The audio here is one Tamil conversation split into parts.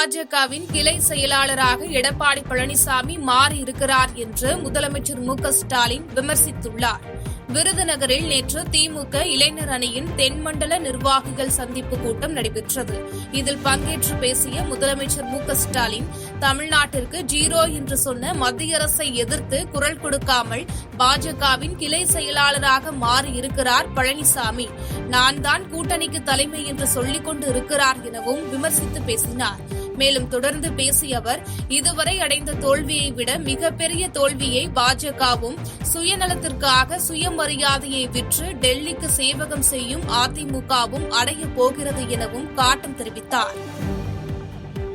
பாஜகவின் கிளை செயலாளராக எடப்பாடி பழனிசாமி மாறியிருக்கிறார் என்று முதலமைச்சர் மு.க.ஸ்டாலின் விமர்சித்துள்ளார். விருதுநகரில் நேற்று திமுக இளைஞர் அணியின் தென்மண்டல நிர்வாகிகள் சந்திப்பு கூட்டம் நடைபெற்றது. இதில் பங்கேற்று பேசிய முதலமைச்சர் மு.க.ஸ்டாலின், தமிழ்நாட்டிற்கு ஜீரோ என்று சொன்ன மத்திய அரசை எதிர்த்து குரல் கொடுக்காமல் பாஜகவின் கிளை செயலாளராக மாறியிருக்கிறார் பழனிசாமி. நான் தான் கூட்டணிக்கு தலைமை என்று சொல்லிக் கொண்டு இருக்கிறார் எனவும் விமர்சித்து பேசினார். மேலும் தொடர்ந்து பேசிய அவர், இதுவரை அடைந்த தோல்வியை விட மிகப்பெரிய தோல்வியை பாஜகவும் சுயநலத்திற்காக சுயமரியாதையை விற்று டெல்லிக்கு சேவகம் செய்யும் அதிமுகவும் அடைய போகிறது எனவும் காட்டம் தெரிவித்தார்.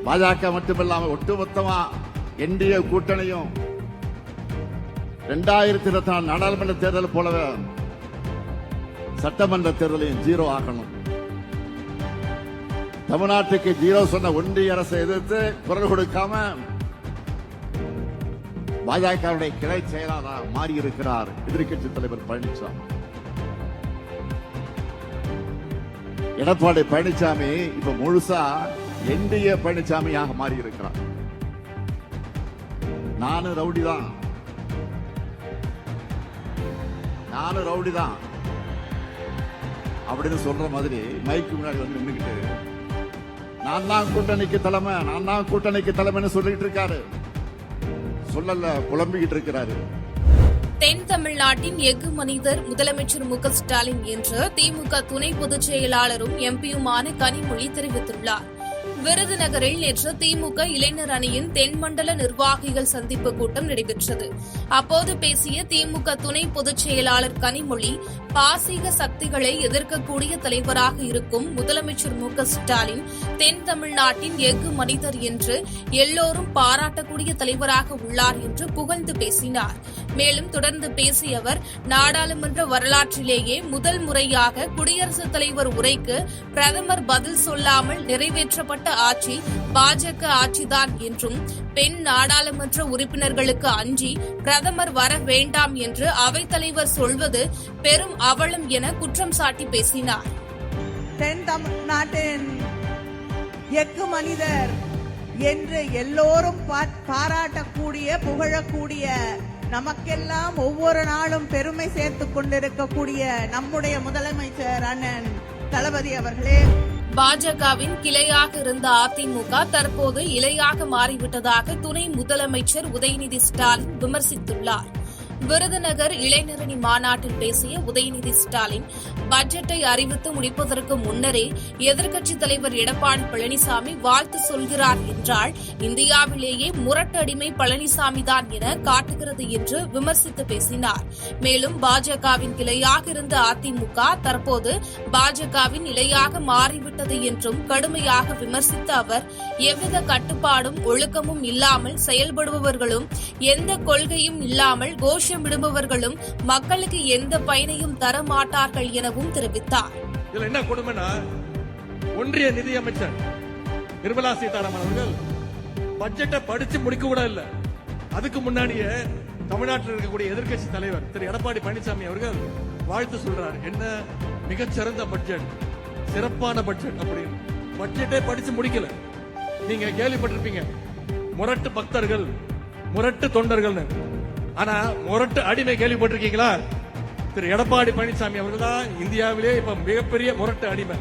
பாஜக மட்டுமில்லாமல் ஒட்டுமொத்தமா என்டிஏ கூட்டணியும் 2024 நாடாளுமன்ற தேர்தல் போலவே சட்டமன்ற தேர்தலையும் ஜீரோ ஆக்கணும். தமிழ்நாட்டுக்கு ஜீரோ சொன்ன ஒன்றிய அரசை எதிர்த்து குரல் கொடுக்காம பாஜகவுடைய கிளை செயலாளராக மாறியிருக்கிறார் எதிர்க்கட்சி தலைவர் பழனிசாமி. எடப்பாடி பழனிசாமி இப்ப முழுசா என்டிஏ பழனிசாமியாக மாறியிருக்கிறார். நானும் ரவுடிதான் அப்படின்னு சொல்ற மாதிரி மைக்கு முன்னாடி வந்து நின்றுகிட்டு நான் தான் கூட்டணிக்கு தலைமைன்னு சொல்லிட்டு இருக்காரு. சொல்லல, புலம்பிக்கிட்டு இருக்கிறாரு. தென் தமிழ்நாட்டின் எஃகு மனிதர் முதலமைச்சர் மு.க.ஸ்டாலின் என்று திமுக துணை பொதுச் செயலாளரும் எம்பியுமான கனிமொழி தெரிவித்துள்ளார். விருதுநகரில் நேற்று திமுக இளைஞர் அணியின் தென்மண்டல நிர்வாகிகள் சந்திப்பு கூட்டம் நடைபெற்றது. அப்போது பேசிய திமுக துணை பொதுச் செயலாளர் கனிமொழி, பாசிக சக்திகளை எதிர்க்கக்கூடிய தலைவராக இருக்கும் முதலமைச்சர் மு.க.ஸ்டாலின் தென் தமிழ்நாட்டின் எஃகு மனிதர் என்று எல்லோரும் பாராட்டக்கூடிய தலைவராக உள்ளார் என்று புகழ்ந்து பேசினார். மேலும் தொடர்ந்து பேசிய அவர், நாடாளுமன்ற வரலாற்றிலேயே முதல் முறையாக குடியரசுத் தலைவர் உரைக்கு பிரதமர் பதில் சொல்லாமல் நிறைவேற்றப்பட்ட ஆட்சி பாஜக ஆட்சிதான் என்றும், பெண் நாடாளுமன்ற உறுப்பினர்களுக்கு அஞ்சி பிரதமர் வர வேண்டாம் என்று அவைத்தலைவர் சொல்வது பெரும் அவலம் என குற்றம் சாட்டி பேசினார். தென் தமிழ்நாட்டின் எஃகு மனிதர் என்று எல்லோரும் பாராட்டக்கூடிய புகழக்கூடிய, நமக்கெல்லாம் ஒவ்வொரு நாளும் பெருமை சேர்த்துக் கொண்டிருக்கக்கூடிய நம்முடைய முதலமைச்சர் அண்ணன் தளபதி அவர்களே, பாஜகவின் கிளையாக இருந்த அதிமுக தற்போது இலையாக மாறிவிட்டதாக துணை முதலமைச்சர் உதயநிதி ஸ்டாலின் விமர்சித்துள்ளார். விருதுநகர் இளைஞரணி மாநாட்டில் பேசிய உதயநிதி ஸ்டாலின், பட்ஜெட்டை அறிவித்து முடிப்பதற்கு முன்னரே எதிர்க்கட்சித் தலைவர் எடப்பாடி பழனிசாமி வாழ்த்து சொல்கிறார் என்றால் இந்தியாவிலேயே முரட்டடிமை பழனிசாமிதான் என காட்டுகிறது என்று விமர்சித்து பேசினார். மேலும் பாஜகவின் கிளையாக இருந்த அதிமுக தற்போது பாஜகவின் இலையாக மாறிவிட்டது என்றும் கடுமையாக விமர்சித்த அவர், எவ்வித கட்டுப்பாடும் ஒழுக்கமும் இல்லாமல் செயல்படுபவர்களும் எந்த கொள்கையும் இல்லாமல் கோஷமிடுபவர்களும் மக்களுக்கு எந்த பயனையும் தர மாட்டார்கள் எனவும் தெரிவித்தார். இதுல என்ன கொடுமைனா, ஒன்றிய நிதியமைச்சர் நிர்மலா சீதாராமன் அவர்கள் பட்ஜெட்டை படிச்சு முடிக்க கூட இல்ல, அதுக்கு முன்னாடியே தமிழ்நாட்டில் இருக்கக்கூடிய எதிர்க்கட்சி தலைவர் திரு எடப்பாடி பழனிசாமி அவர்கள் வாழ்த்து சொல்றார். என்ன மிகச்சிறந்த பட்ஜெட், சிறப்பான பட்ஜெட் அப்படின்னு. பட்ஜெட்டே படிச்சு முடிக்கல. நீங்க கேள்விப்பட்டிருப்பீங்க, முரட்டு பக்தர்கள், முரட்டு தொண்டர்கள். ஆனா முரட்டு அடிமை கேள்விப்பட்டிருக்கீங்களா? திரு எடப்பாடி பழனிசாமி அவர்கள் தான் இந்தியாவிலே இப்ப மிகப்பெரிய முரட்டு அடிமை.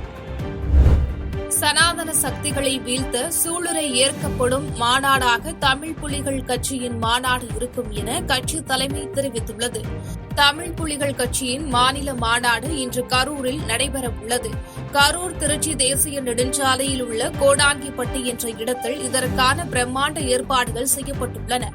சனாதன சக்திகளை வீழ்த்த சூளுரை ஏற்கப்படும் மாநாடாக தமிழ் புலிகள் கட்சியின் மாநாடு இருக்கும் என கட்சி தலைமை தெரிவித்துள்ளது. தமிழ் புலிகள் கட்சியின் மாநில மாநாடு இன்று கரூரில் நடைபெறவுள்ளது. கரூர் திருச்சி தேசிய நெடுஞ்சாலையில் உள்ள கோடாங்கிப்பட்டி என்ற இடத்தில் இதற்கான பிரம்மாண்ட ஏற்பாடுகள் செய்யப்பட்டுள்ளன.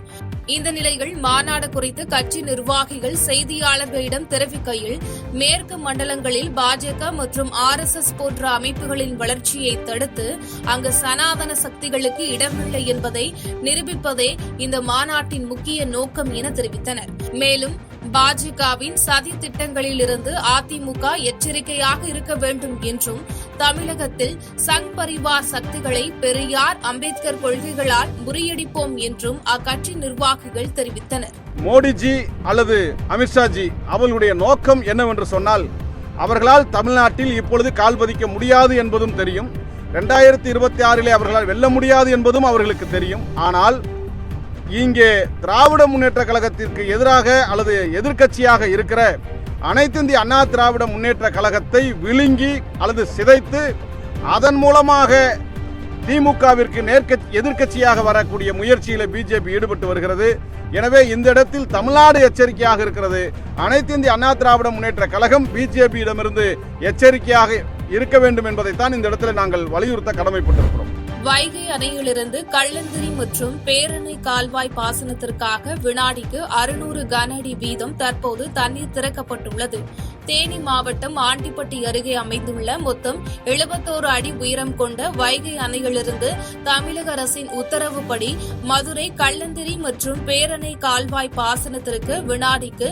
இந்த நிலையில் மாநாடு குறித்து கட்சி நிர்வாகிகள் செய்தியாளர்களிடம் தெரிவிக்கையில், மேற்கு மண்டலங்களில் பாஜக மற்றும் RSS போன்ற அமைப்புகளின் வளர்ச்சியை தடுத்து அங்கு சனாதன சக்திகளுக்கு இடமில்லை என்பதை நிரூபிப்பதே இந்த மாநாட்டின் முக்கிய நோக்கம் என தெரிவித்தனர். மேலும் பாஜகவின் சதி திட்டங்களிலிருந்து அதிமுக எச்சரிக்கையாக இருக்க வேண்டும் என்றும், தமிழகத்தில் சங் பரிவார் சக்திகளை பெரியார் அம்பேத்கர் கொள்கைகளால் முறியடிப்போம் என்றும் அக்கட்சி நிர்வாகிகள் தெரிவித்தனர். மோடிஜி அல்லது அமித்ஷாஜி அவர்களுடைய நோக்கம் என்னவென்று சொன்னால், அவர்களால் தமிழ்நாட்டில் இப்பொழுது கால் பதிக்க முடியாது என்பதும் தெரியும். 2026 அவர்களால் வெல்ல முடியாது என்பதும் அவர்களுக்கு தெரியும். ஆனால் இங்கே திராவிட முன்னேற்ற கழகத்திற்கு எதிராக அல்லது எதிர்க்கட்சியாக இருக்கிற அனைத்து இந்திய அண்ணா திராவிட முன்னேற்ற கழகத்தை விழுங்கி அல்லது சிதைத்து அதன் மூலமாக திமுகவிற்கு எதிர்க்கட்சியாக வரக்கூடிய முயற்சியில் பிஜேபி ஈடுபட்டு வருகிறது. எனவே இந்த இடத்தில் தமிழ்நாடு எச்சரிக்கையாக இருக்கிறது. அனைத்து இந்திய அண்ணா திராவிட முன்னேற்ற கழகம் பிஜேபியிடமிருந்து எச்சரிக்கையாக இருக்க வேண்டும் என்பதைத்தான் இந்த இடத்துல நாங்கள் வலியுறுத்த கடமைப்பட்டிருக்கிறோம். வைகை அணையிலிருந்து கள்ளந்திரி மற்றும் பேரணை கால்வாய் பாசனத்திற்காக வினாடிக்கு 600 கன அடி வீதம் தற்போது தண்ணீர் திறக்கப்பட்டுள்ளது. தேனி மாவட்டம் ஆண்டிப்பட்டி அருகே அமைந்துள்ள மொத்தம் 71 அடி உயரம் கொண்ட வைகை அணையிலிருந்து தமிழக அரசின் உத்தரவுப்படி மதுரை கள்ளந்திரி மற்றும் பேரணை கால்வாய் பாசனத்திற்கு வினாடிக்கு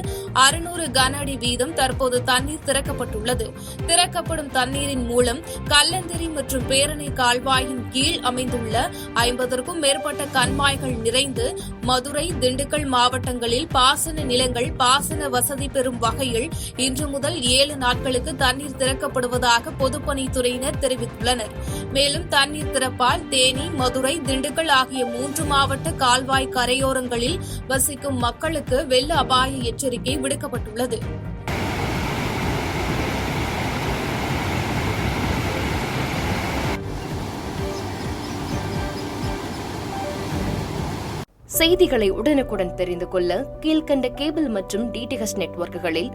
600 கன அடி வீதம் தற்போது தண்ணீர் திறக்கப்பட்டுள்ளது. திறக்கப்படும் தண்ணீரின் மூலம் கள்ளந்திரி மற்றும் பேரணை கால்வாயின் கீழ் அமைந்துள்ள 50க்கும் மேற்பட்ட கண்மாய்கள் நிறைந்து மதுரை, திண்டுக்கல் மாவட்டங்களில் பாசன நிலங்கள் பாசன வசதி பெறும் வகையில் இன்று முதல் 7 நாட்களுக்கு தண்ணீர் திறக்கப்படுவதாக பொதுப்பணித்துறையினர் தெரிவித்துள்ளனர். மேலும் தண்ணீர் திறப்பால் தேனி, மதுரை, திண்டுக்கல் ஆகிய 3 மாவட்ட கால்வாய் கரையோரங்களில் வசிக்கும் மக்களுக்கு வெள்ள அபாய எச்சரிக்கை விடுக்கப்பட்டுள்ளது. செய்திகளை உடனுக்குடன் தெரிந்து கொள்ள கீழ்கண்ட கேபிள் மற்றும் டிடிஎச் நெட்வொர்க்குகளில்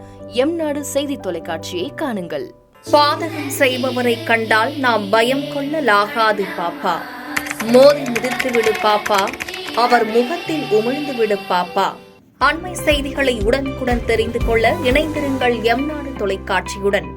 எம்நாடு செய்தி தொலைக்காட்சியை காணுங்கள். பாதகம் செய்பவரை கண்டால் நாம் பயம் கொள்ளலாகாது பாப்பா. மோதி மிதித்துவிடு பாப்பா, அவர் முகத்தில் உமிழ்ந்துவிடு பாப்பா. அண்மை செய்திகளை உடனுக்குடன் தெரிந்து கொள்ள இணைந்திருங்கள் எம்நாடு தொலைக்காட்சியுடன்.